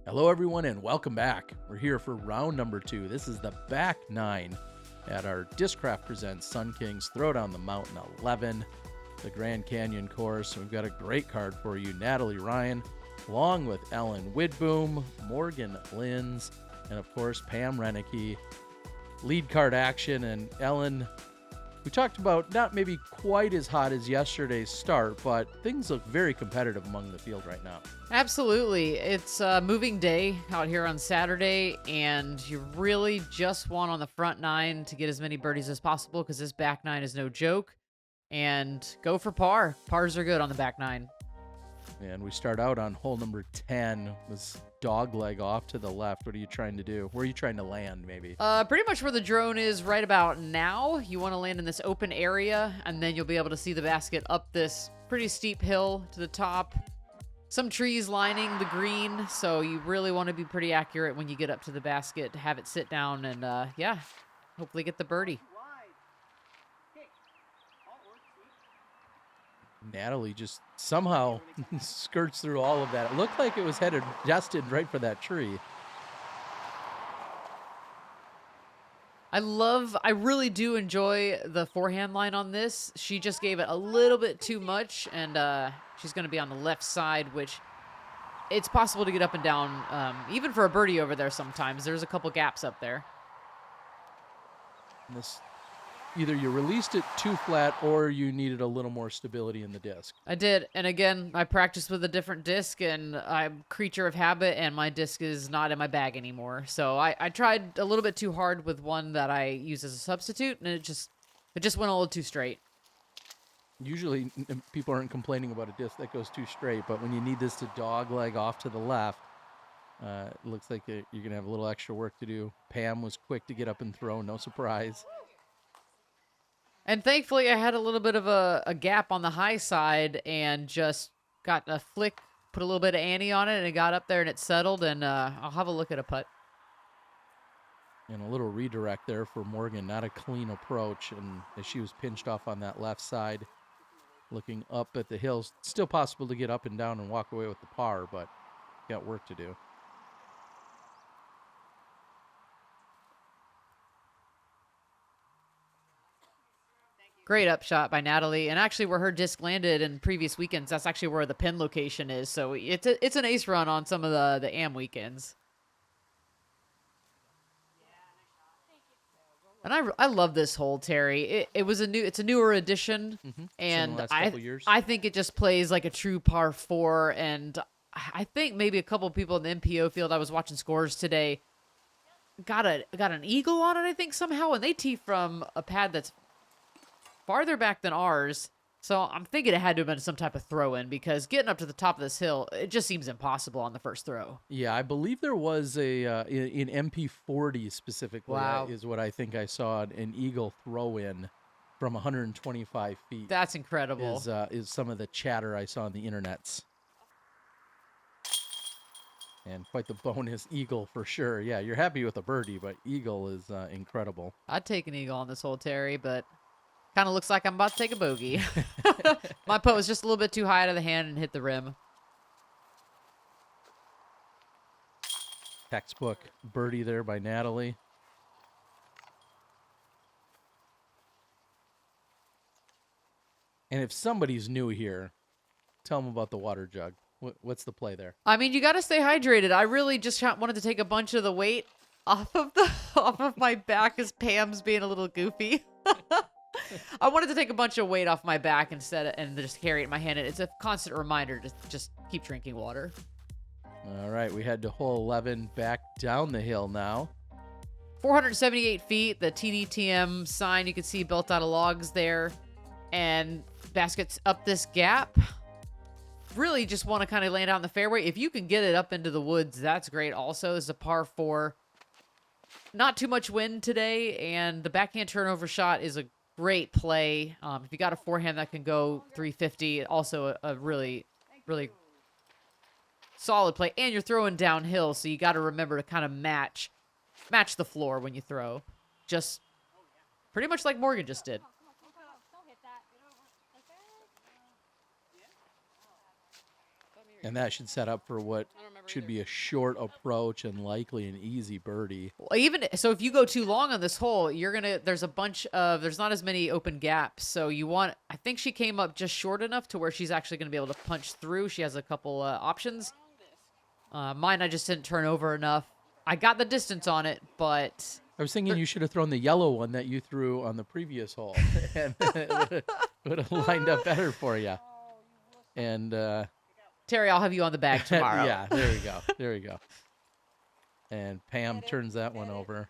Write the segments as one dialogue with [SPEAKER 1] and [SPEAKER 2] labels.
[SPEAKER 1] Hello, everyone, and welcome back. We're here for round number 2. This is the back 9 at our Discraft Presents Sun Kings Throwdown the Mountain 11, the Gran Canyon Course. We've got a great card for you. Natalie Ryan, along with Ellen Widboom, Morgan Lynds, and of course, Pam Reineke. Lead card action, and Ellen, we talked about not maybe quite as hot as yesterday's start, but things look very competitive among the field right now.
[SPEAKER 2] Absolutely. It's a moving day out here on Saturday, and you really just want on the front 9 to get as many birdies as possible because this back 9 is no joke. And go for par. Pars are good on the back 9.
[SPEAKER 1] And we start out on hole number 10. This dog leg off to the left. What are you trying to do? Where are you trying to land, maybe?
[SPEAKER 2] Pretty much where the drone is right about now. You want to land in this open area, and then you'll be able to see the basket up this pretty steep hill to the top. Some trees lining the green, so you really want to be pretty accurate when you get up to the basket to have it sit down and, yeah, hopefully get the birdie.
[SPEAKER 1] Natalie just somehow skirts through all of that. It looked like it was headed destined right for that tree.
[SPEAKER 2] I really do enjoy the forehand line on this. She just gave it a little bit too much, and she's going to be on the left side, which it's possible to get up and down, even for a birdie over there sometimes. There's a couple gaps up there.
[SPEAKER 1] This, either you released it too flat or you needed a little more stability in the disc.
[SPEAKER 2] I did, and again, I practiced with a different disc, and I'm a creature of habit, and my disc is not in my bag anymore. So I tried a little bit too hard with one that I use as a substitute, and it just went a little too straight.
[SPEAKER 1] Usually people aren't complaining about a disc that goes too straight, but when you need this to dog leg off to the left, it looks like you're going to have a little extra work to do. Pam was quick to get up and throw, no surprise.
[SPEAKER 2] And thankfully, I had a little bit of a gap on the high side and just got a flick, put a little bit of ante on it, and it got up there and it settled, and I'll have a look at a putt.
[SPEAKER 1] And a little redirect there for Morgan, not a clean approach, and as she was pinched off on that left side, looking up at the hills. Still possible to get up and down and walk away with the par, but got work to do.
[SPEAKER 2] Great upshot by Natalie, and actually where her disc landed in previous weekends, that's actually where the pin location is. So it's an ace run on some of the AM weekends. And I love this hole, Terry. It's a newer addition, and I think it just plays like a true par 4. And I think maybe a couple people in the MPO field, I was watching scores today, got an eagle on it, I think, somehow, and they tee from a pad that's farther back than ours. So I'm thinking it had to have been some type of throw-in, because getting up to the top of this hill, it just seems impossible on the first throw.
[SPEAKER 1] Yeah, I believe there was in MP40 specifically,
[SPEAKER 2] wow,
[SPEAKER 1] is what I think I saw, an eagle throw-in from 125 feet.
[SPEAKER 2] That's incredible.
[SPEAKER 1] Is some of the chatter I saw on the internets. And quite the bonus eagle for sure. Yeah, you're happy with a birdie, but eagle is incredible.
[SPEAKER 2] I'd take an eagle on this hole, Terry, but kind of looks like I'm about to take a bogey. My putt was just a little bit too high out of the hand and hit the rim.
[SPEAKER 1] Textbook birdie there by Natalie. And if somebody's new here, tell them about the water jug. What's the play there?
[SPEAKER 2] I mean, you got to stay hydrated. I really just wanted to take a bunch of the weight off of my back as Pam's being a little goofy. I wanted to take a bunch of weight off my back instead and just carry it in my hand. It's a constant reminder to just keep drinking water.
[SPEAKER 1] All right, we head to hole 11, back down the hill now.
[SPEAKER 2] 478 feet, the TDTM sign you can see built out of logs there. And baskets up this gap. Really just want to kind of land out in the fairway. If you can get it up into the woods, that's great. Also, it's a par 4. Not too much wind today, and the backhand turnover shot is a great play. If you got a forehand that can go 350, also a really, really solid play. And you're throwing downhill, so you got to remember to kind of match the floor when you throw. Just pretty much like Morgan just did.
[SPEAKER 1] And that should set up for what should be a short approach and likely an easy birdie.
[SPEAKER 2] Well, even so, if you go too long on this hole, there's not as many open gaps. So I think she came up just short enough to where she's actually going to be able to punch through. She has a couple options. Mine, I just didn't turn over enough. I got the distance on it, but
[SPEAKER 1] I was thinking you should have thrown the yellow one that you threw on the previous hole, and it would have lined up better for you. And
[SPEAKER 2] Terry, I'll have you on the bag tomorrow.
[SPEAKER 1] yeah, there you go. There you go. And Pam turns that one over.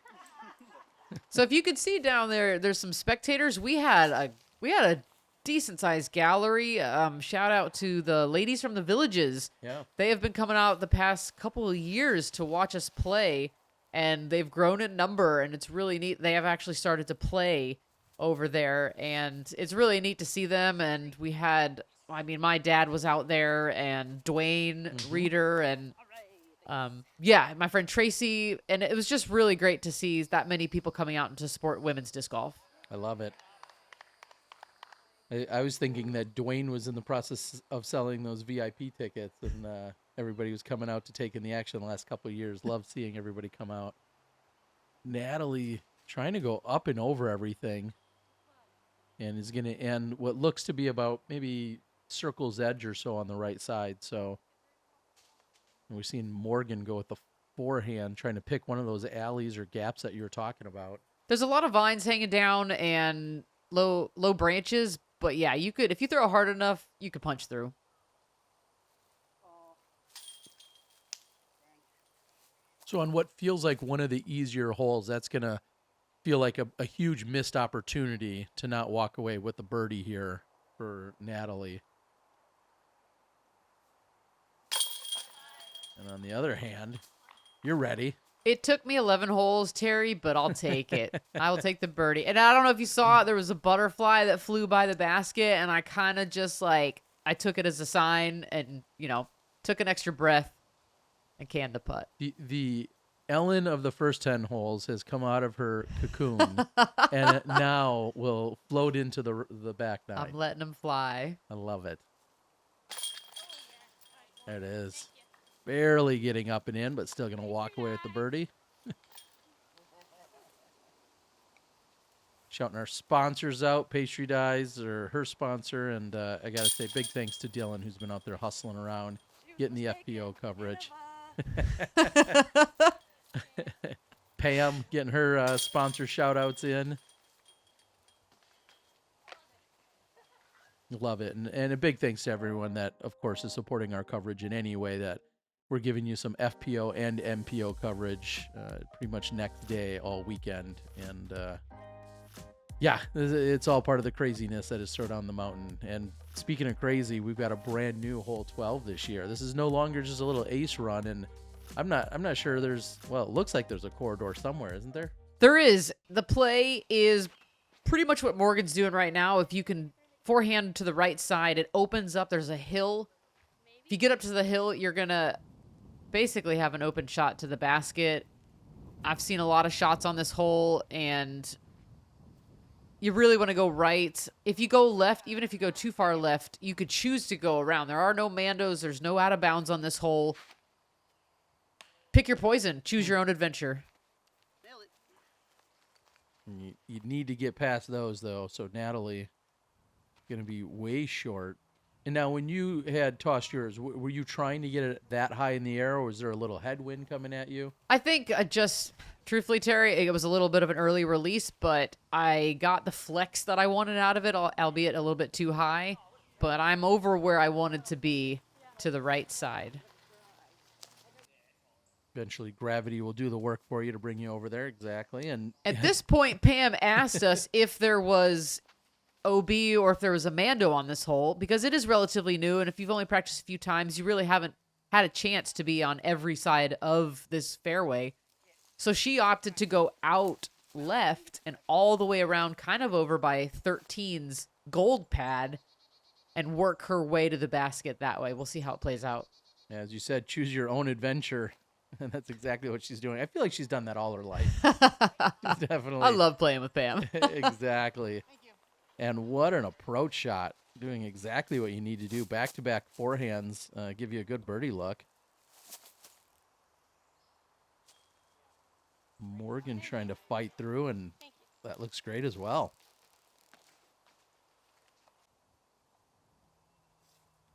[SPEAKER 2] So if you could see down there, there's some spectators. We had a decent sized gallery. Shout out to the ladies from the villages.
[SPEAKER 1] Yeah.
[SPEAKER 2] They have been coming out the past couple of years to watch us play, and they've grown in number, and it's really neat. They have actually started to play over there, and it's really neat to see them. And my dad was out there, and Dwayne Reeder, and my friend Tracy, and it was just really great to see that many people coming out and to support women's disc golf.
[SPEAKER 1] I love it. I was thinking that Dwayne was in the process of selling those VIP tickets, and everybody was coming out to take in the action the last couple of years. Love seeing everybody come out. Natalie trying to go up and over everything, and is going to end what looks to be about maybe circle's edge or so on the right side. So we're seeing Morgan go with the forehand, trying to pick one of those alleys or gaps that you were talking about.
[SPEAKER 2] There's a lot of vines hanging down and low branches, but yeah, if you throw hard enough, you could punch through.
[SPEAKER 1] So on what feels like one of the easier holes, that's going to feel like a huge missed opportunity to not walk away with the birdie here for Natalie. And on the other hand, you're ready.
[SPEAKER 2] It took me 11 holes, Terry, but I'll take it. I will take the birdie. And I don't know if you saw it. There was a butterfly that flew by the basket, and I kind of just I took it as a sign and, took an extra breath and canned the putt.
[SPEAKER 1] The Ellen of the first 10 holes has come out of her cocoon and it now will float into the back nine.
[SPEAKER 2] I'm letting him fly.
[SPEAKER 1] I love it. There it is. Barely getting up and in, but still going to walk away with the birdie. Shouting our sponsors out. PastryDyes are her sponsor, and I got to say big thanks to Dillon, who's been out there hustling around, getting the FPO coverage. Pam getting her sponsor shout-outs in. Love it. And a big thanks to everyone that, of course, is supporting our coverage in any way that we're giving you some FPO and MPO coverage pretty much next day all weekend. And, it's all part of the craziness that is sort of on the mountain. And speaking of crazy, we've got a brand new hole 12 this year. This is no longer just a little ace run. And I'm not sure it looks like there's a corridor somewhere, isn't there?
[SPEAKER 2] There is. The play is pretty much what Morgan's doing right now. If you can forehand to the right side, it opens up. There's a hill. If you get up to the hill, you're going to basically have an open shot to the basket. I've seen a lot of shots on this hole, and you really want to go right. If you go left, even if you go too far left, you could choose to go around. There are no mandos. There's no out of bounds on this hole. Pick your poison. Choose your own adventure.
[SPEAKER 1] You need to get past those, though. So Natalie going to be way short. And now when you had tossed yours, were you trying to get it that high in the air, or was there a little headwind coming at you?
[SPEAKER 2] I think truthfully, Terry, it was a little bit of an early release, but I got the flex that I wanted out of it, albeit a little bit too high. But I'm over where I wanted to be to the right side.
[SPEAKER 1] Eventually, gravity will do the work for you to bring you over there. Exactly. And
[SPEAKER 2] at this point, Pam asked us if there was OB or if there was a Mando on this hole, because it is relatively new, and if you've only practiced a few times, you really haven't had a chance to be on every side of this fairway. So she opted to go out left and all the way around, kind of over by 13's gold pad, and work her way to the basket that way. We'll see how it plays out.
[SPEAKER 1] As you said, choose your own adventure. And that's exactly what she's doing. I feel like she's done that all her life. Definitely.
[SPEAKER 2] I love playing with Pam.
[SPEAKER 1] Exactly. And what an approach shot. Doing exactly what you need to do. Back-to-back forehands give you a good birdie look. Morgan trying to fight through, and that looks great as well.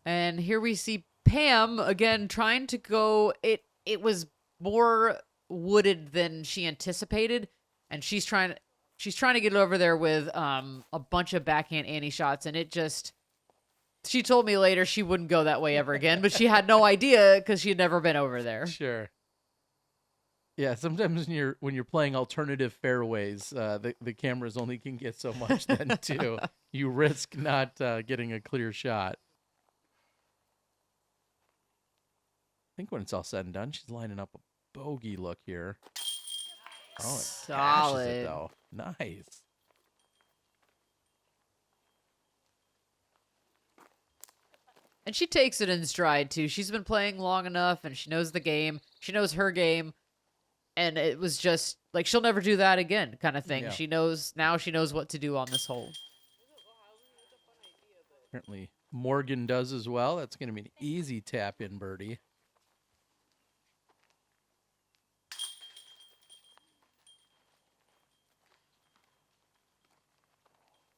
[SPEAKER 2] And here we see Pam again trying to go. It was more wooded than she anticipated, and she's trying to get over there with a bunch of backhand Annie shots, and it just. She told me later she wouldn't go that way ever again, but she had no idea because she had never been over there.
[SPEAKER 1] Sure. Yeah, sometimes when you're playing alternative fairways, the cameras only can get so much then too. You risk not getting a clear shot. I think when it's all said and done, she's lining up a bogey look here. Oh, it cashes it though. Nice.
[SPEAKER 2] And she takes it in stride too. She's been playing long enough, and she knows the game. She knows her game. And it was just like, she'll never do that again kind of thing.
[SPEAKER 1] Yeah.
[SPEAKER 2] She knows what to do on this hole.
[SPEAKER 1] Apparently Morgan does as well. That's going to be an easy tap in birdie.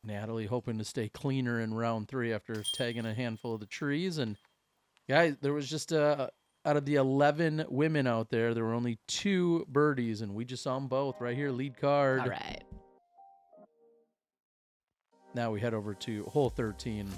[SPEAKER 1] Natalie hoping to stay cleaner in round 3 after tagging a handful of the trees. And guys, there was just out of the 11 women out there were only 2 birdies, and we just saw them both right here. Lead card.
[SPEAKER 2] All right.
[SPEAKER 1] Now we head over to hole 13.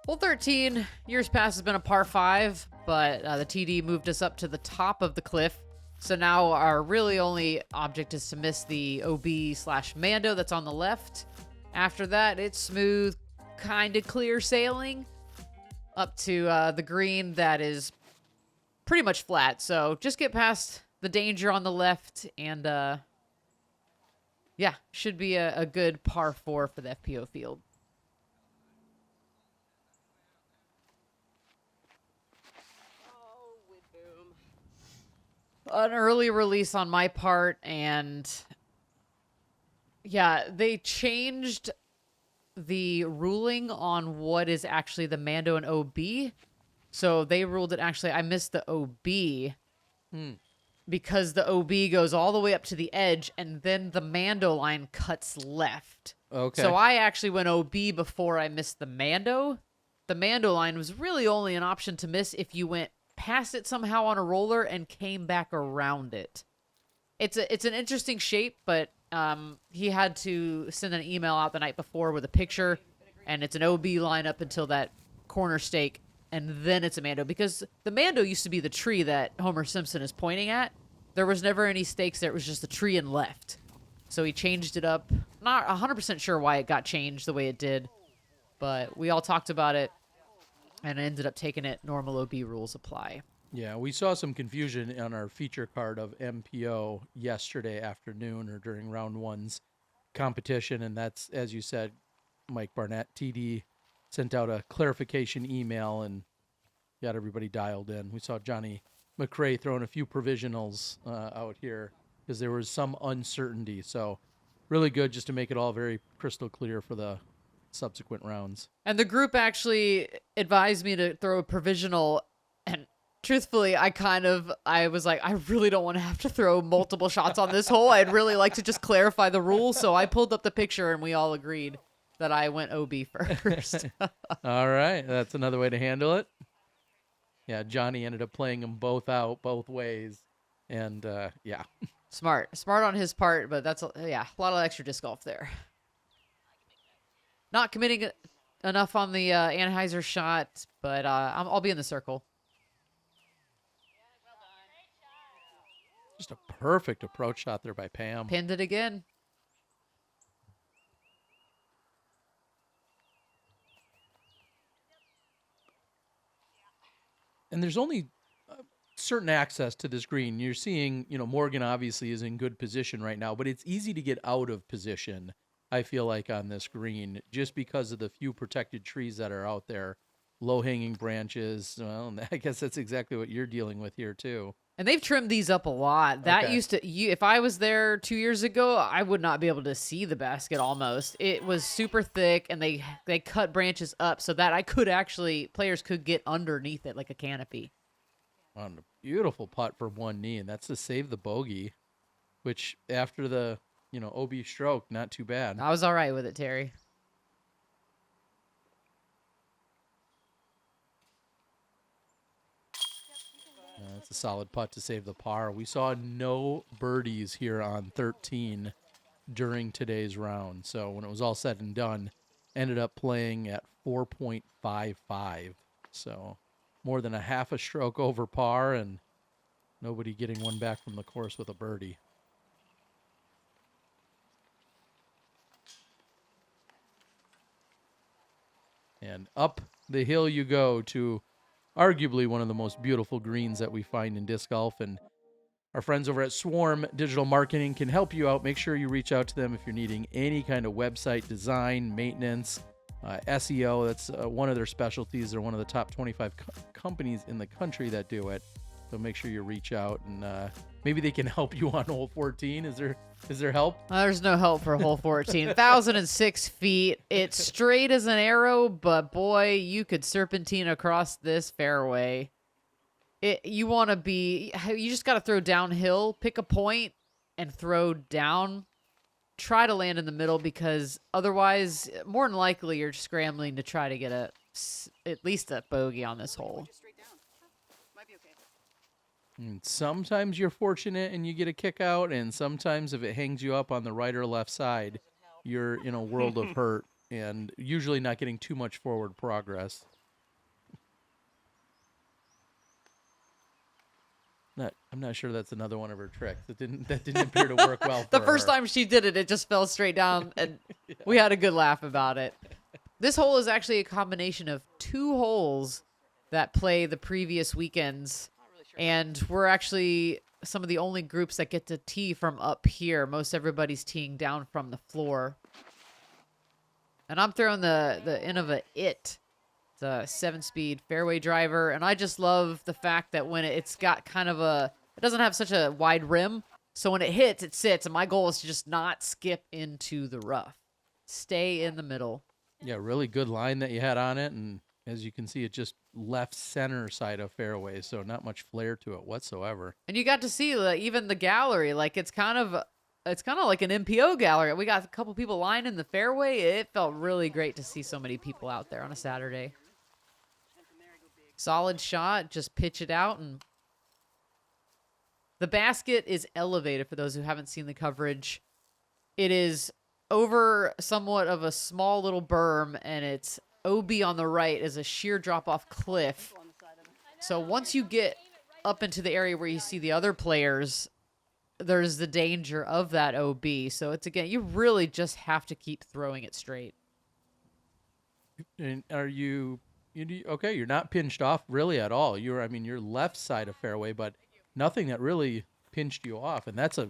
[SPEAKER 2] Hole 13, years past, has been a par 5, but the TD moved us up to the top of the cliff. So now our really only object is to miss the OB/Mando that's on the left. After that, it's smooth, kind of clear sailing up to the green that is pretty much flat. So just get past the danger on the left, and yeah, should be a good par 4 for the FPO field. An early release on my part, and yeah, they changed the ruling on what is actually the Mando and OB. So they ruled it actually, I missed the OB because the OB goes all the way up to the edge, and then the Mando line cuts left.
[SPEAKER 1] Okay.
[SPEAKER 2] So I actually went OB before I missed the Mando. The Mando line was really only an option to miss if you went past it somehow on a roller and came back around it. It's an interesting shape, but he had to send an email out the night before with a picture, and it's an OB line up until that corner stake, and then it's a Mando, because the Mando used to be the tree that Homer Simpson is pointing at. There was never any stakes there. It was just a tree and left. So he changed it up. Not 100% sure why it got changed the way it did, but we all talked about it, and I ended up taking it. Normal OB rules apply.
[SPEAKER 1] Yeah, we saw some confusion on our feature card of MPO yesterday afternoon or during round 1's competition, and that's, as you said, Mike Barnett, TD, sent out a clarification email and got everybody dialed in. We saw Johnny McRae throwing a few provisionals out here because there was some uncertainty. So really good just to make it all very crystal clear for the subsequent rounds.
[SPEAKER 2] And the group actually advised me to throw a provisional, and truthfully, I was like, I really don't want to have to throw multiple shots on this hole. I'd really like to just clarify the rules. So I pulled up the picture, and we all agreed that I went OB first.
[SPEAKER 1] All right. That's another way to handle it. Yeah, Johnny ended up playing them both out, both ways. And, yeah.
[SPEAKER 2] Smart on his part, but that's, a lot of extra disc golf there. Not committing enough on the Anheuser shot, but I'll be in the circle.
[SPEAKER 1] Just a perfect approach shot there by Pam.
[SPEAKER 2] Pinned it again.
[SPEAKER 1] And there's only certain access to this green. You're seeing, Morgan obviously is in good position right now, but it's easy to get out of position, I feel like, on this green, just because of the few protected trees that are out there, low-hanging branches. Well, I guess that's exactly what you're dealing with here, too.
[SPEAKER 2] And they've trimmed these up a lot. That used to, if I was there 2 years ago, I would not be able to see the basket almost. It was super thick, and they cut branches up so that players could get underneath it like a canopy.
[SPEAKER 1] On a beautiful putt for one knee, and that's to save the bogey. which after the, OB stroke, not too bad.
[SPEAKER 2] I was all right with it, Terry.
[SPEAKER 1] That's a solid putt to save the par. We saw no birdies here on 13 during today's round. So when it was all said and done, ended up playing at 4.55. So more than a half a stroke over par, and nobody getting one back from the course with a birdie. And up the hill you go to arguably one of the most beautiful greens that we find in disc golf. And our friends over at Swarm Digital Marketing can help you out. Make sure you reach out to them if you're needing any kind of website design, maintenance, SEO. That's one of their specialties. They're one of the top 25 companies in the country that do it. So make sure you reach out, and maybe they can help you on hole 14. Is there help?
[SPEAKER 2] There's no help for hole 14. 1,006 feet. It's straight as an arrow, but boy, you could serpentine across this fairway. You just got to throw downhill, pick a point, and throw down. Try to land in the middle, because otherwise, more than likely, you're scrambling to try to get at least a bogey on this hole.
[SPEAKER 1] And sometimes you're fortunate and you get a kick out, and sometimes if it hangs you up on the right or left side, you're in a world of hurt and usually not getting too much forward progress. I'm not sure that's another one of her tricks. That didn't appear to work well for
[SPEAKER 2] The first
[SPEAKER 1] her.
[SPEAKER 2] time she did it, it just fell straight down, and
[SPEAKER 1] Yeah.
[SPEAKER 2] We had a good laugh about it. This hole is actually a combination of two holes that play the previous weekends, and we're actually some of the only groups that get to tee from up here. Most everybody's teeing down from the floor. And I'm throwing the Innova It. It's a 7-speed fairway driver, and I just love the fact that when it's got kind of it doesn't have such a wide rim, so when it hits, it sits, and my goal is to just not skip into the rough. Stay in the middle.
[SPEAKER 1] Yeah, really good line that you had on it, and as you can see, it just left center side of fairway, so not much flair to it whatsoever.
[SPEAKER 2] And you got to see even the gallery, like it's kind of like an MPO gallery. We got a couple people lining the fairway. It felt really great to see so many people out there on a Saturday. Solid shot, just pitch it out, and the basket is elevated for those who haven't seen the coverage. It is over somewhat of a small little berm, and it's OB on the right is a sheer drop-off cliff. So once you get up into the area where you see the other players, there's the danger of that OB. So it's, again, you really just have to keep throwing it straight.
[SPEAKER 1] And are okay, you're not pinched off really at all. You're left side of fairway, but nothing that really pinched you off. And that's a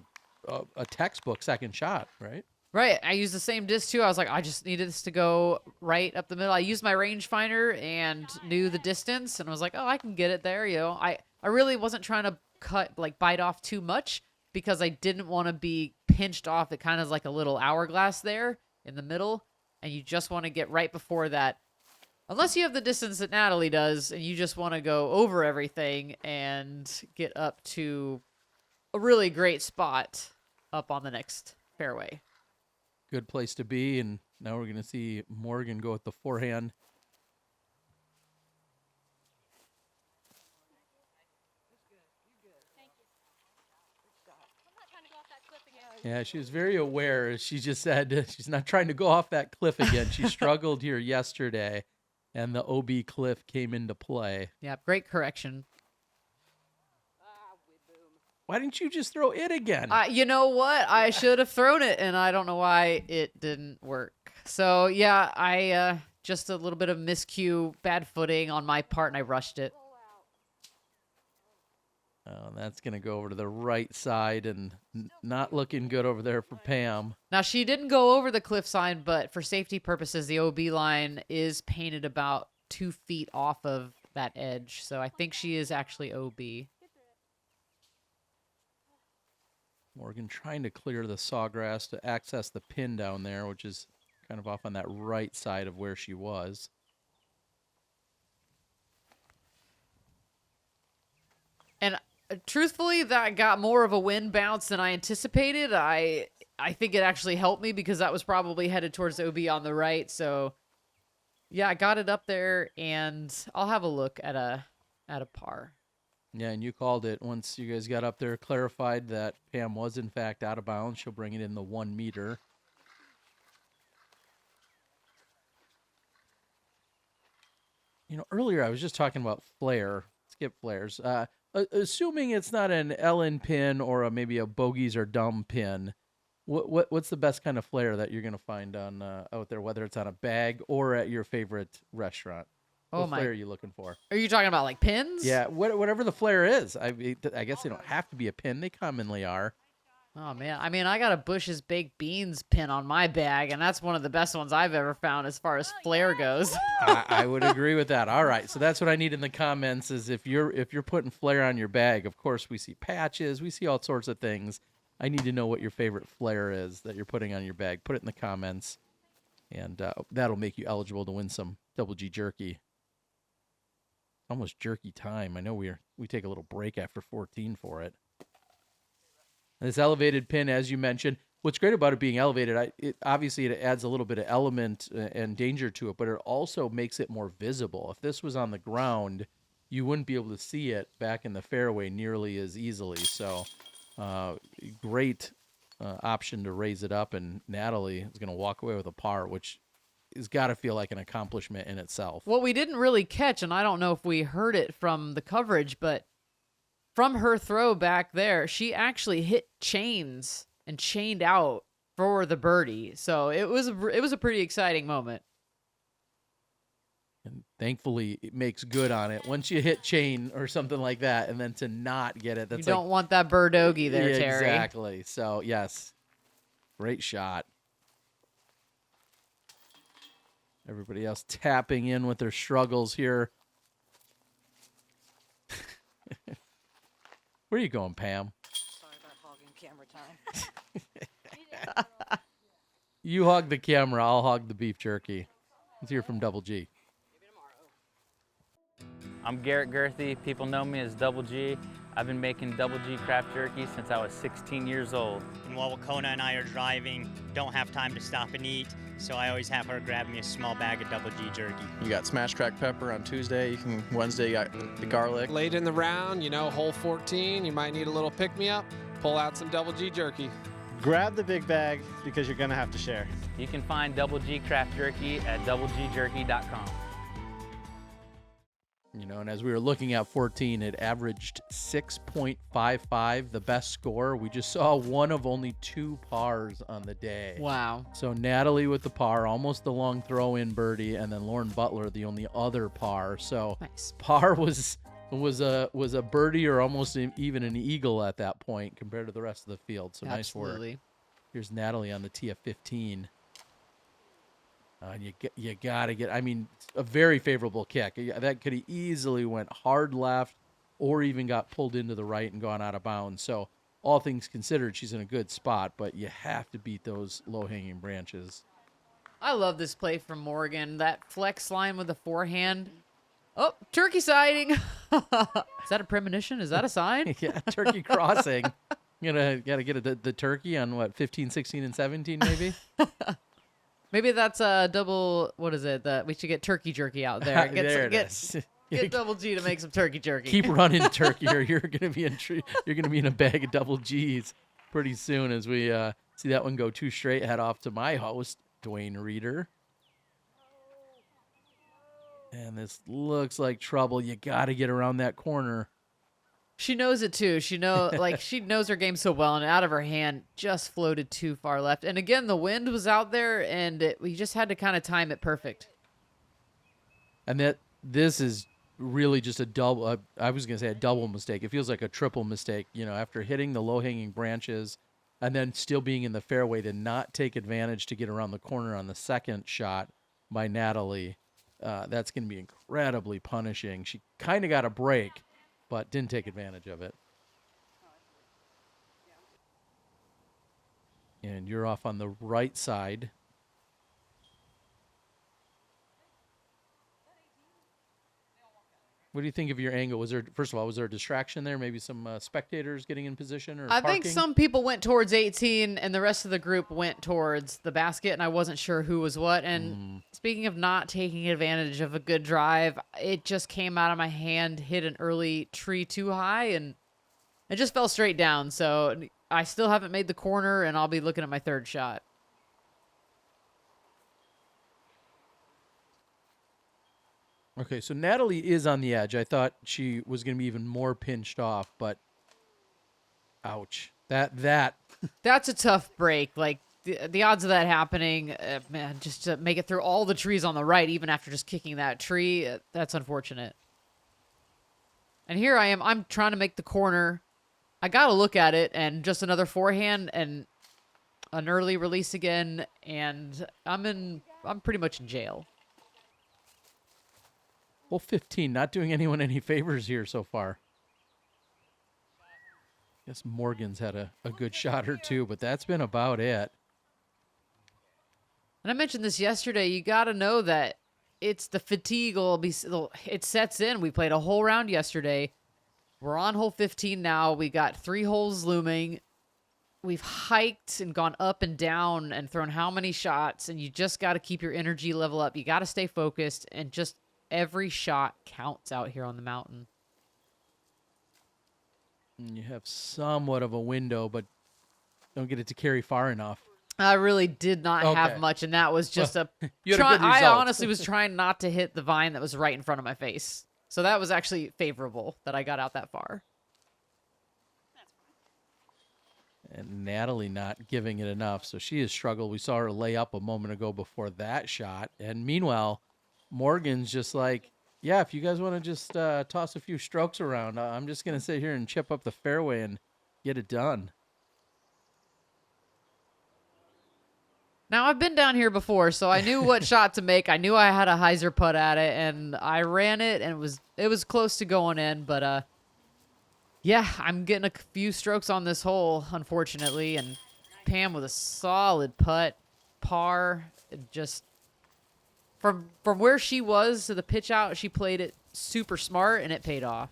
[SPEAKER 1] textbook second shot, right?
[SPEAKER 2] Right. I used the same disc too. I was like, I just needed this to go right up the middle. I used my rangefinder and knew the distance, and I was like, oh, I can get it there. I really wasn't trying to bite off too much, because I didn't want to be pinched off. It kind of is like a little hourglass there in the middle, and you just want to get right before that. Unless you have the distance that Natalie does, and you just want to go over everything and get up to a really great spot up on the next fairway.
[SPEAKER 1] Good place to be, and now we're going to see Morgan go with the forehand. Yeah, she was very aware. She just said she's not trying to go off that cliff again. She struggled here yesterday, and the OB cliff came into play.
[SPEAKER 2] Yeah, great correction.
[SPEAKER 1] Why didn't you just throw it again?
[SPEAKER 2] You know what? I should have thrown it, and I don't know why it didn't work. So, yeah, I just a little bit of miscue, bad footing on my part, and I rushed it.
[SPEAKER 1] Oh, that's going to go over to the right side, and not looking good over there for Pam.
[SPEAKER 2] Now, she didn't go over the cliff sign, but for safety purposes, the OB line is painted about 2 feet off of that edge. So I think she is actually OB.
[SPEAKER 1] Morgan trying to clear the sawgrass to access the pin down there, which is kind of off on that right side of where she was.
[SPEAKER 2] And truthfully, that got more of a wind bounce than I anticipated. I think it actually helped me because that was probably headed towards OB on the right. So yeah, I got it up there, and I'll have a look at a par.
[SPEAKER 1] Yeah, and you called it once you guys got up there, clarified that Pam was in fact out of bounds. She'll bring it in the 1 meter. You know, earlier I was just talking about flare, skip flares. Assuming it's not an Ellen pin or maybe a bogeys or dumb pin, what's the best kind of flare that you're gonna find on out there, whether it's on a bag or at your favorite restaurant?
[SPEAKER 2] Oh
[SPEAKER 1] What
[SPEAKER 2] my!
[SPEAKER 1] flare are you looking for?
[SPEAKER 2] Are you talking about like pins?
[SPEAKER 1] Yeah, whatever the flare is. I guess they don't have to be a pin. They commonly are.
[SPEAKER 2] Oh man, I mean, I got a Bush's baked beans pin on my bag, and that's one of the best ones I've ever found as far as flare goes.
[SPEAKER 1] I would agree with that. All right, so that's what I need in the comments is if you're putting flare on your bag. Of course, we see patches, we see all sorts of things. I need to know what your favorite flare is that you're putting on your bag. Put it in the comments, and that'll make you eligible to win some Double G jerky. Almost jerky time. I know we take a little break after 14 for it. This elevated pin, as you mentioned, what's great about it being elevated, obviously it adds a little bit of element and danger to it, but it also makes it more visible. If this was on the ground, you wouldn't be able to see it back in the fairway nearly as easily. So great option to raise it up, and Natalie is going to walk away with a par, which has got to feel like an accomplishment in itself.
[SPEAKER 2] What we didn't really catch, and I don't know if we heard it from the coverage, but from her throw back there, she actually hit chains and chained out for the birdie. So it was a pretty exciting moment.
[SPEAKER 1] And thankfully, it makes good on it. Once you hit chain or something like that, and then to not get it, that's
[SPEAKER 2] you don't want that birdogey there,
[SPEAKER 1] yeah,
[SPEAKER 2] Terry.
[SPEAKER 1] Exactly. So, yes, great shot. Everybody else tapping in with their struggles here. Where are you going, Pam?
[SPEAKER 3] Sorry about hogging camera time.
[SPEAKER 1] You hog the camera, I'll hog the beef jerky. Let's hear from Double G.
[SPEAKER 4] I'm Garrett Girthy. People know me as Double G. I've been making Double G craft jerky since I was 16 years old.
[SPEAKER 5] And while Kona and I are driving, don't have time to stop and eat, so I always have her grab me a small bag of Double G jerky.
[SPEAKER 6] You got smashed cracked pepper on Tuesday. Wednesday you got the garlic.
[SPEAKER 7] Late in the round, hole 14, you might need a little pick-me-up. Pull out some Double G jerky.
[SPEAKER 8] Grab the big bag because you're going to have to share.
[SPEAKER 4] You can find Double G craft jerky at doublegjerky.com.
[SPEAKER 1] You know, and as we were looking at 14, it averaged 6.55, the best score. We just saw one of only 2 pars on the day.
[SPEAKER 2] Wow.
[SPEAKER 1] So Natalie with the par, almost the long throw-in birdie, and then Lauren Butler, the only other par. So
[SPEAKER 2] Nice.
[SPEAKER 1] par was a birdie or almost even an eagle at that point compared to the rest of the field. So
[SPEAKER 2] Absolutely.
[SPEAKER 1] nice work. Here's Natalie on the tee of 15. You got to get, I mean, a very favorable kick. That could have easily went hard left or even got pulled into the right and gone out of bounds. So all things considered, she's in a good spot, but you have to beat those low-hanging branches.
[SPEAKER 2] I love this play from Morgan. That flex line with the forehand. Oh, turkey sighting. Is that a premonition? Is that a sign?
[SPEAKER 1] Yeah, turkey crossing. Gotta get the turkey on what, 15, 16, and 17 maybe?
[SPEAKER 2] Maybe that's a double. What is it? We should get turkey jerky out there. Get Double G to make some turkey jerky.
[SPEAKER 1] Keep running, turkey, or you're gonna be in a bag of Double G's pretty soon. As we see that one go 2 straight, head off to my host, Dwayne Reeder. And this looks like trouble. You got to get around that corner.
[SPEAKER 2] She knows it too. She knows her game so well, and out of her hand just floated too far left. And again, the wind was out there, and we just had to kind of time it perfect.
[SPEAKER 1] And this is really just a double. I was gonna say a double mistake. It feels like a triple mistake. You know, after hitting the low-hanging branches, and then still being in the fairway, to not take advantage to get around the corner on the second shot by Natalie. That's going to be incredibly punishing. She kind of got a break, but didn't take advantage of it. And you're off on the right side. What do you think of your angle? Was there, first of all, was there a distraction there? Maybe some spectators getting in position or
[SPEAKER 2] I
[SPEAKER 1] parking?
[SPEAKER 2] think some people went towards 18 and the rest of the group went towards the basket, and I wasn't sure who was what. And speaking of not taking advantage of a good drive, it just came out of my hand, hit an early tree too high, and it just fell straight down. So I still haven't made the corner, and I'll be looking at my third shot.
[SPEAKER 1] Okay, so Natalie is on the edge. I thought she was going to be even more pinched off, but ouch. That's
[SPEAKER 2] a tough break. Like the odds of that happening, man, just to make it through all the trees on the right, even after just kicking that tree, that's unfortunate. And here I am. I'm trying to make the corner. I got to look at it, and just another forehand and an early release again, and I'm pretty much in jail.
[SPEAKER 1] Hole 15, not doing anyone any favors here so far. Guess Morgan's had a good shot or two, but that's been about it.
[SPEAKER 2] And I mentioned this yesterday. You got to know that it's the fatigue it sets in. We played a whole round yesterday. We're on hole 15 now. We got 3 holes looming. We've hiked and gone up and down and thrown how many shots, and you just got to keep your energy level up. You got to stay focused, and just every shot counts out here on the mountain.
[SPEAKER 1] And you have somewhat of a window, but don't get it to carry far enough.
[SPEAKER 2] I really did not have much, and that was just
[SPEAKER 1] You had a good
[SPEAKER 2] I
[SPEAKER 1] result.
[SPEAKER 2] honestly was trying not to hit the vine that was right in front of my face. So that was actually favorable that I got out that far.
[SPEAKER 1] And Natalie not giving it enough, so she has struggled. We saw her lay up a moment ago before that shot. And meanwhile, Morgan's just like, yeah, if you guys want to just toss a few strokes around, I'm just going to sit here and chip up the fairway and get it done.
[SPEAKER 2] Now, I've been down here before, so I knew what shot to make. I knew I had a hyzer putt at it, and I ran it, and it was close to going in. But, yeah, I'm getting a few strokes on this hole, unfortunately. And Pam with a solid putt, par, just from where she was to the pitch out, she played it super smart, and it paid off.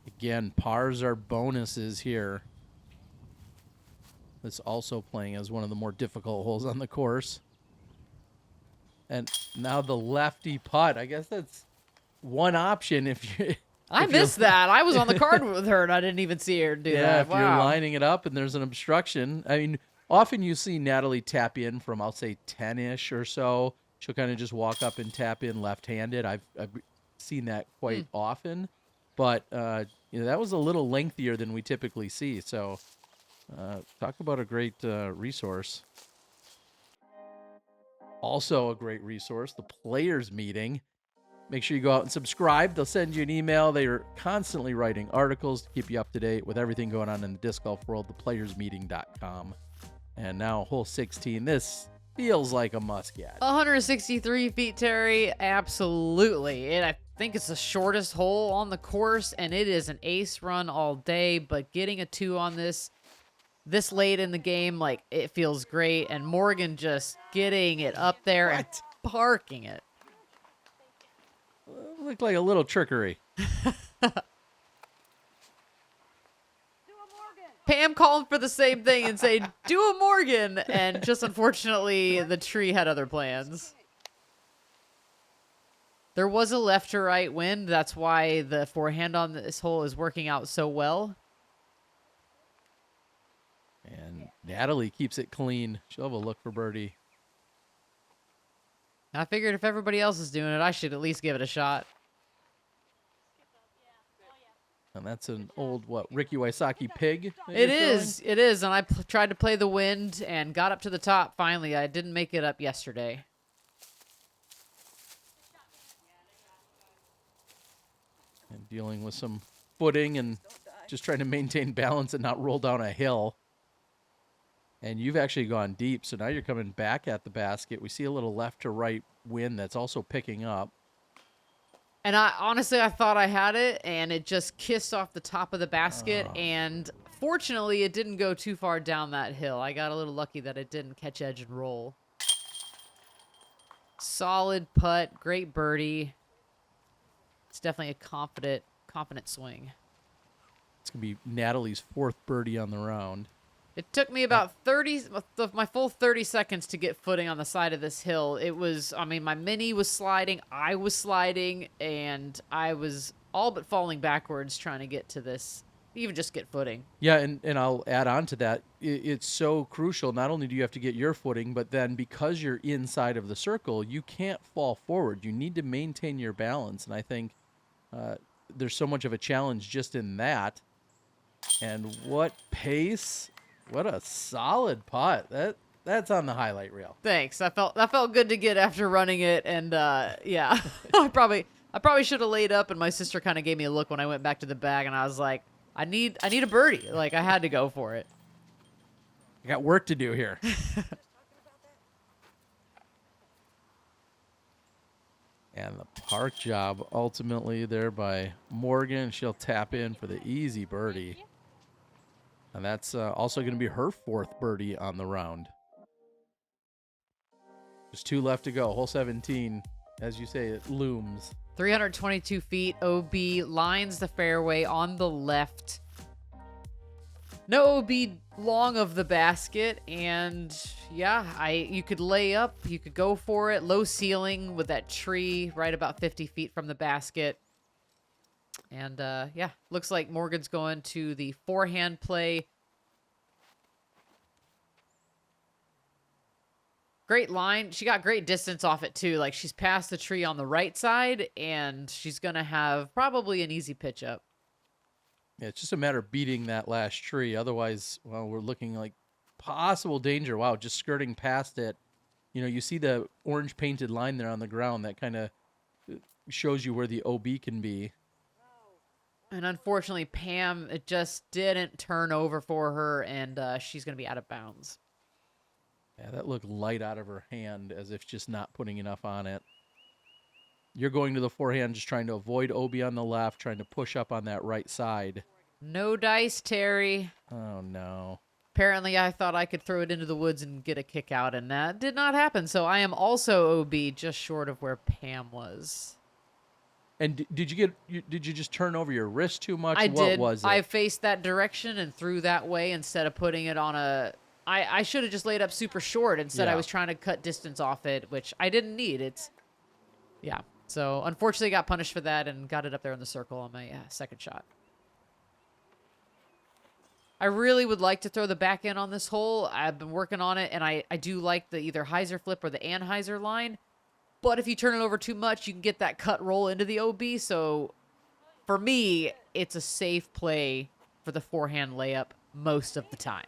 [SPEAKER 1] Again, pars are bonuses here. That's also playing as one of the more difficult holes on the course. And now the lefty putt. I guess that's one option if you...
[SPEAKER 2] I missed that. I was on the card with her, and I didn't even see her do that.
[SPEAKER 1] Yeah, if
[SPEAKER 2] Wow.
[SPEAKER 1] you're lining it up and there's an obstruction. I mean, often you see Natalie tap in from, I'll say, 10-ish or so. She'll kind of just walk up and tap in left-handed. I've seen that quite often. But, that was a little lengthier than we typically see. So... talk about a great resource. Also a great resource, the players meeting. Make sure you go out and subscribe. They'll send you an email. They are constantly writing articles to keep you up to date with everything going on in the disc golf world, theplayersmeeting.com. And now hole 16. This feels like a must-get.
[SPEAKER 2] 163 feet, Terry. Absolutely. I think it's the shortest hole on the course, and it is an ace run all day. But getting a 2 on this late in the game, like, it feels great. And Morgan just getting it up there and parking it.
[SPEAKER 1] Looked like a little trickery.
[SPEAKER 2] Pam calling for the same thing and saying, do a Morgan. And just unfortunately, the tree had other plans. There was a left to right wind. That's why the forehand on this hole is working out so well.
[SPEAKER 1] And Natalie keeps it clean. She'll have a look for birdie.
[SPEAKER 2] I figured if everybody else is doing it, I should at least give it a shot.
[SPEAKER 1] And that's an old, Ricky Wysocki pig?
[SPEAKER 2] It is. And I tried to play the wind and got up to the top finally. I didn't make it up yesterday.
[SPEAKER 1] And dealing with some footing and just trying to maintain balance and not roll down a hill. And you've actually gone deep, so now you're coming back at the basket. We see a little left to right wind that's also picking up.
[SPEAKER 2] And I thought I had it, and it just kissed off the top of the basket. And fortunately, it didn't go too far down that hill. I got a little lucky that it didn't catch edge and roll. Solid putt, great birdie. It's definitely a confident swing.
[SPEAKER 1] It's going to be Natalie's 4th birdie on the round.
[SPEAKER 2] It took me about my full 30 seconds to get footing on the side of this hill. It was, I mean, my mini was sliding, I was sliding, and I was all but falling backwards trying to get to this, even just get footing.
[SPEAKER 1] Yeah, and I'll add on to that. It's so crucial. Not only do you have to get your footing, but then because you're inside of the circle, you can't fall forward. You need to maintain your balance, and I think there's so much of a challenge just in that. And what pace! What a solid putt. That's on the highlight reel.
[SPEAKER 2] Thanks. That felt good to get after running it, and yeah, I probably should have laid up. And my sister kind of gave me a look when I went back to the bag, and I was like, I need a birdie. Like, I had to go for it.
[SPEAKER 1] I got work to do here. And the park job ultimately there by Morgan. She'll tap in for the easy birdie. And that's also going to be her 4th birdie on the round. Just 2 left to go. Hole 17, as you say, it looms.
[SPEAKER 2] 322 feet, OB, lines the fairway on the left. No OB long of the basket, and yeah, you could lay up, you could go for it. Low ceiling with that tree right about 50 feet from the basket. And yeah, looks like Morgan's going to the forehand play. Great line. She got great distance off it too. Like, she's past the tree on the right side, and she's going to have probably an easy pitch up.
[SPEAKER 1] Yeah, it's just a matter of beating that last tree. Otherwise, well, we're looking like possible danger. Wow, just skirting past it. You know, you see the orange painted line there on the ground that kind of shows you where the OB can be.
[SPEAKER 2] And unfortunately, Pam, it just didn't turn over for her, and she's going to be out of bounds.
[SPEAKER 1] Yeah, that looked light out of her hand, as if just not putting enough on it. You're going to the forehand, just trying to avoid OB on the left, trying to push up on that right side.
[SPEAKER 2] No dice, Terry.
[SPEAKER 1] Oh, no.
[SPEAKER 2] Apparently, I thought I could throw it into the woods and get a kick out, and that did not happen. So I am also OB, just short of where Pam was.
[SPEAKER 1] And did you just turn over your wrist too much?
[SPEAKER 2] I
[SPEAKER 1] What
[SPEAKER 2] did.
[SPEAKER 1] was it?
[SPEAKER 2] I faced that direction and threw that way instead of putting it on a... I should have just laid up super short. Instead,
[SPEAKER 1] Yeah.
[SPEAKER 2] I was trying to cut distance off it, which I didn't need. Yeah. So, unfortunately, got punished for that and got it up there in the circle on my second shot. I really would like to throw the back end on this hole. I've been working on it, and I do like the either hyzer flip or the anhyzer line. But if you turn it over too much, you can get that cut roll into the OB. So, for me, it's a safe play for the forehand layup most of the time.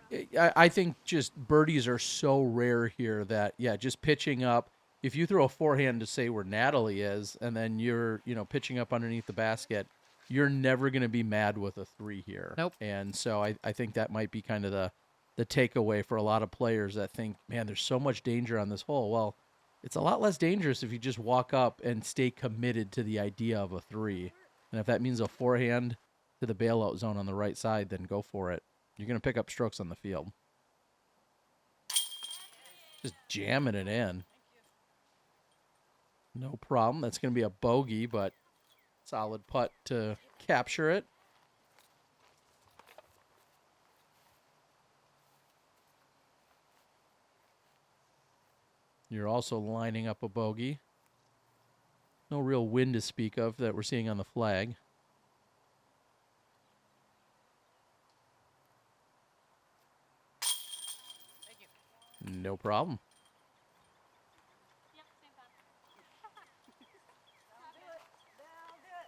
[SPEAKER 1] I think just birdies are so rare here that, yeah, just pitching up. If you throw a forehand to say where Natalie is, and then you're, pitching up underneath the basket, you're never going to be mad with a 3 here.
[SPEAKER 2] Nope.
[SPEAKER 1] And so I think that might be kind of the takeaway for a lot of players that think, man, there's so much danger on this hole. Well, it's a lot less dangerous if you just walk up and stay committed to the idea of a 3. And if that means a forehand to the bailout zone on the right side, then go for it. You're going to pick up strokes on the field. Just jamming it in. No problem. That's going to be a bogey, but solid putt to capture it. You're also lining up a bogey. No real wind to speak of that we're seeing on the flag. No problem.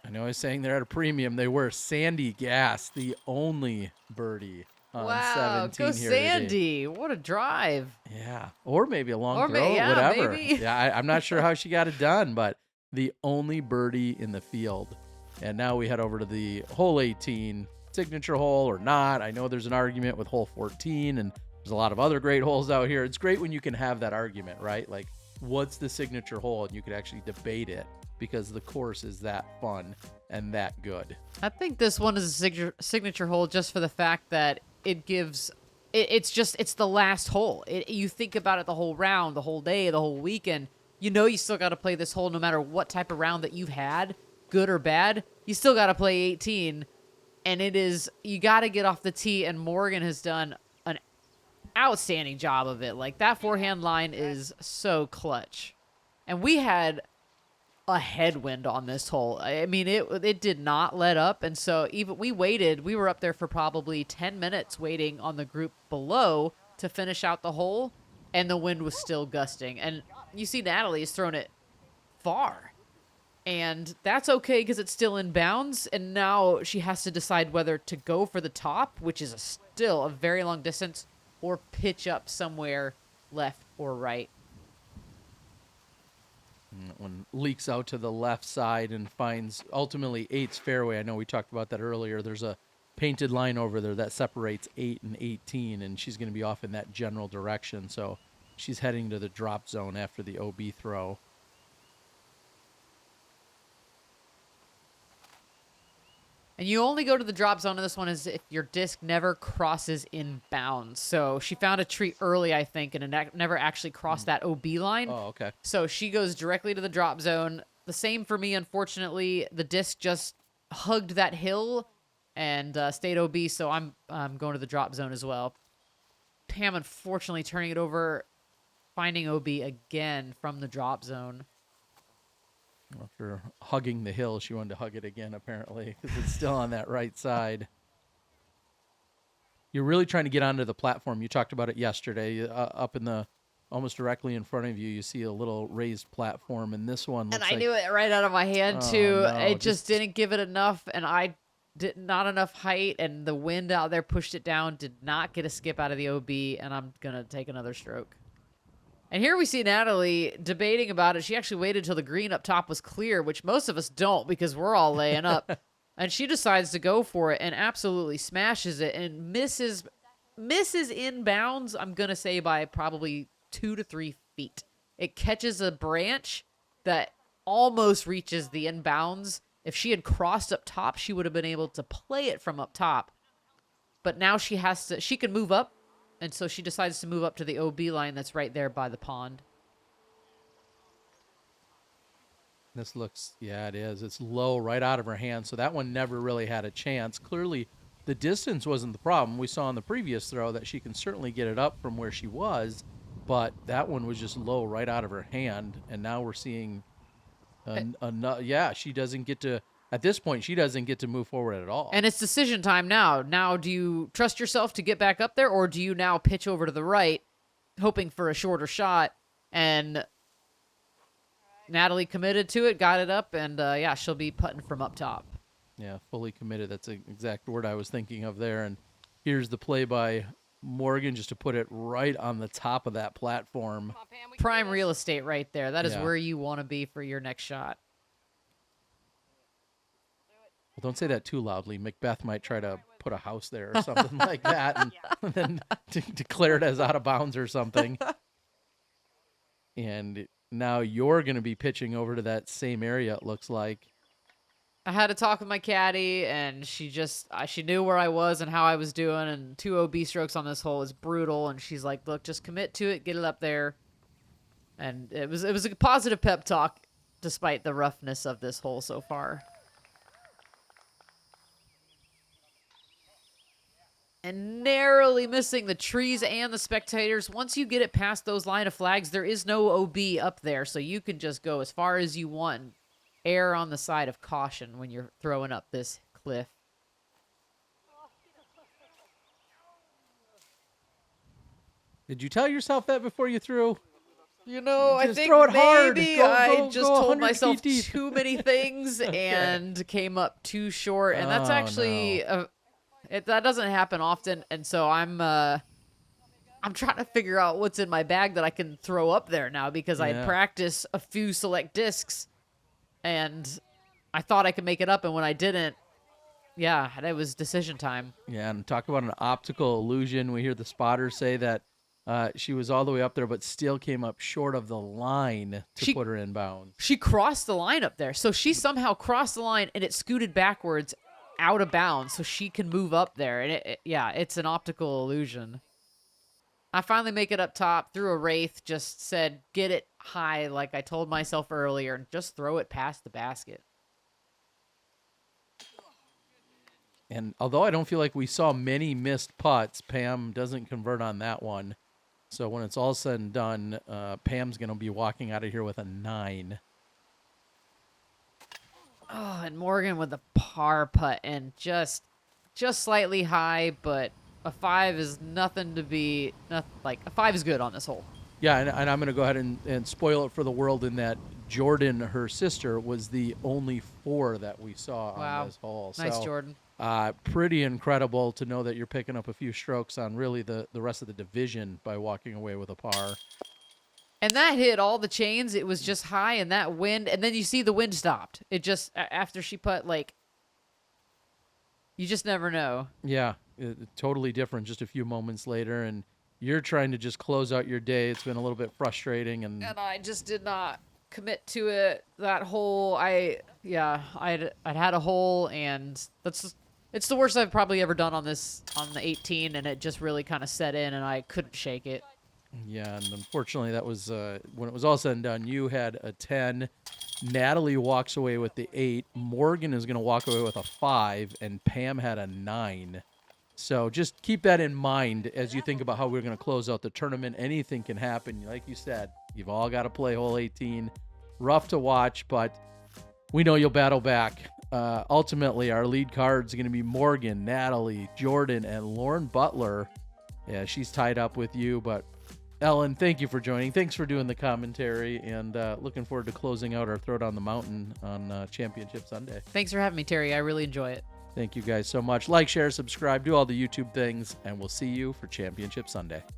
[SPEAKER 1] I know I was saying they're at a premium. They were. Sandy Gass, the only birdie on
[SPEAKER 2] Wow,
[SPEAKER 1] 17
[SPEAKER 2] go
[SPEAKER 1] here today.
[SPEAKER 2] Sandy. What a drive.
[SPEAKER 1] Yeah, or maybe a long
[SPEAKER 2] Or
[SPEAKER 1] throw,
[SPEAKER 2] yeah,
[SPEAKER 1] whatever.
[SPEAKER 2] maybe.
[SPEAKER 1] Yeah, I'm not sure how she got it done, but the only birdie in the field. And now we head over to the hole 18, signature hole or not. I know there's an argument with hole 14, and there's a lot of other great holes out here. It's great when you can have that argument, right? Like, what's the signature hole? And you can actually debate it because the course is that fun and that good.
[SPEAKER 2] I think this one is a signature hole just for the fact that it gives... It's the last hole. You think about it the whole round, the whole day, the whole weekend. You know you still got to play this hole no matter what type of round that you've had. good or bad, you still got to play 18. And you got to get off the tee. And Morgan has done an outstanding job of it. Like, that forehand line is so clutch. And we had a headwind on this hole. I mean, it did not let up. And so even we were up there for probably 10 minutes waiting on the group below to finish out the hole. And the wind was still gusting. And you see Natalie has thrown it far. And that's okay because it's still in bounds. And now she has to decide whether to go for the top, which is still a very long distance, or pitch up somewhere left or right.
[SPEAKER 1] And that one leaks out to the left side and finds ultimately 8's fairway. I know we talked about that earlier. There's a painted line over there that separates 8 and 18, and she's going to be off in that general direction. So she's heading to the drop zone after the OB throw.
[SPEAKER 2] And you only go to the drop zone on this one is if your disc never crosses in bounds. So she found a tree early, I think, and it never actually crossed that OB line.
[SPEAKER 1] Oh, okay.
[SPEAKER 2] So she goes directly to the drop zone. The same for me, unfortunately. The disc just hugged that hill and stayed OB, so I'm going to the drop zone as well. Pam, unfortunately, turning it over, finding OB again from the drop zone.
[SPEAKER 1] After hugging the hill, she wanted to hug it again, apparently, because it's still on that right side. You're really trying to get onto the platform. You talked about it yesterday. Up in the, almost directly in front of you, you see a little raised platform, and this one looks
[SPEAKER 2] And I knew it right out of my hand, too.
[SPEAKER 1] No,
[SPEAKER 2] It just didn't give it enough, and I did not enough height, and the wind out there pushed it down, did not get a skip out of the OB, and I'm going to take another stroke. And here we see Natalie debating about it. She actually waited till the green up top was clear, which most of us don't because we're all laying up. And she decides to go for it and absolutely smashes it and misses in bounds, I'm going to say, by probably 2 to 3 feet. It catches a branch that almost reaches the inbounds. If she had crossed up top, she would have been able to play it from up top. But now she can move up. And so she decides to move up to the OB line that's right there by the pond.
[SPEAKER 1] This looks, yeah, it is. It's low right out of her hand, so that one never really had a chance. Clearly, the distance wasn't the problem. We saw in the previous throw that she can certainly get it up from where she was, but that one was just low right out of her hand, and now we're seeing, she doesn't get to, at this point, she doesn't get to move forward at all.
[SPEAKER 2] And it's decision time now. Now, do you trust yourself to get back up there, or do you now pitch over to the right, hoping for a shorter shot? And Natalie committed to it, got it up, and she'll be putting from up top.
[SPEAKER 1] Yeah, fully committed. That's the exact word I was thinking of there. And here's the play by Morgan just to put it right on the top of that platform.
[SPEAKER 2] Prime real estate right there. That is
[SPEAKER 1] Yeah.
[SPEAKER 2] where you want to be for your next shot.
[SPEAKER 1] Well, don't say that too loudly. Macbeth might try to put a house there or something like that and then declare it as out of bounds or something. And now you're going to be pitching over to that same area, it looks like.
[SPEAKER 2] I had to talk with my caddy, and she knew where I was and how I was doing, and 2 OB strokes on this hole is brutal, and she's like, look, just commit to it, get it up there. And it was a positive pep talk despite the roughness of this hole so far. And narrowly missing the trees and the spectators. Once you get it past those line of flags, there is no OB up there, so you can just go as far as you want and err on the side of caution when you're throwing up this cliff.
[SPEAKER 1] Did you tell yourself that before you threw?
[SPEAKER 2] You know, I
[SPEAKER 1] Just
[SPEAKER 2] think
[SPEAKER 1] throw it hard.
[SPEAKER 2] maybe
[SPEAKER 1] Go,
[SPEAKER 2] I
[SPEAKER 1] go,
[SPEAKER 2] just
[SPEAKER 1] go
[SPEAKER 2] told
[SPEAKER 1] 100
[SPEAKER 2] myself
[SPEAKER 1] feet deep.
[SPEAKER 2] too many things and came up too short. And that's
[SPEAKER 1] Oh,
[SPEAKER 2] actually that doesn't happen often. And so I'm trying to figure out what's in my bag that I can throw up there now because I had practiced a few select discs and I thought I could make it up. And when I didn't, it was decision time.
[SPEAKER 1] Yeah, and talk about an optical illusion. We hear the spotters say that she was all the way up there, but still came up short of the line to put her in bounds.
[SPEAKER 2] She crossed the line up there. So she somehow crossed the line and it scooted backwards out of bounds so she can move up there. And it's an optical illusion. I finally make it up top through a wraith, just said, get it high like I told myself earlier and just throw it past the basket.
[SPEAKER 1] And although I don't feel like we saw many missed putts, Pam doesn't convert on that one. So when it's all said and done, Pam's going to be walking out of here with a 9.
[SPEAKER 2] Oh, and Morgan with the par putt and just slightly high, but a 5 is nothing to be, like a 5 is good on this hole.
[SPEAKER 1] Yeah, and I'm going to go ahead and spoil it for the world in that Jordan, her sister, was the only 4 that we saw
[SPEAKER 2] Wow.
[SPEAKER 1] on this hole.
[SPEAKER 2] Nice,
[SPEAKER 1] So,
[SPEAKER 2] Jordan.
[SPEAKER 1] pretty incredible to know that you're picking up a few strokes on really the rest of the division by walking away with a par.
[SPEAKER 2] And that hit all the chains. It was just high, and that wind, and then you see the wind stopped. It just, after she put, like, you just never know.
[SPEAKER 1] Yeah, totally different just a few moments later, and you're trying to just close out your day. It's been a little bit frustrating, and
[SPEAKER 2] And I just did not commit to it. That hole, I'd had a hole, and it's the worst I've probably ever done on the 18, and it just really kind of set in, and I couldn't shake it.
[SPEAKER 1] yeah, and unfortunately that was when it was all said and done. You had a 10. Natalie walks away with the 8. Morgan is going to walk away with a 5, and Pam had a 9. So just keep that in mind as you think about how we're going to close out the tournament. Anything can happen. Like you said, you've all got to play hole 18. Rough to watch, but we know you'll battle back. Ultimately, our lead cards are going to be Morgan, Natalie, Jordan, and Lauren Butler. Yeah, she's tied up with you, but Ellen, thank you for joining. Thanks for doing the commentary, and looking forward to closing out our Throw Down the Mountain on Championship Sunday.
[SPEAKER 2] Thanks for having me, Terry. I really enjoy it.
[SPEAKER 1] Thank you guys so much. Like, share, subscribe, do all the YouTube things, and we'll see you for Championship Sunday.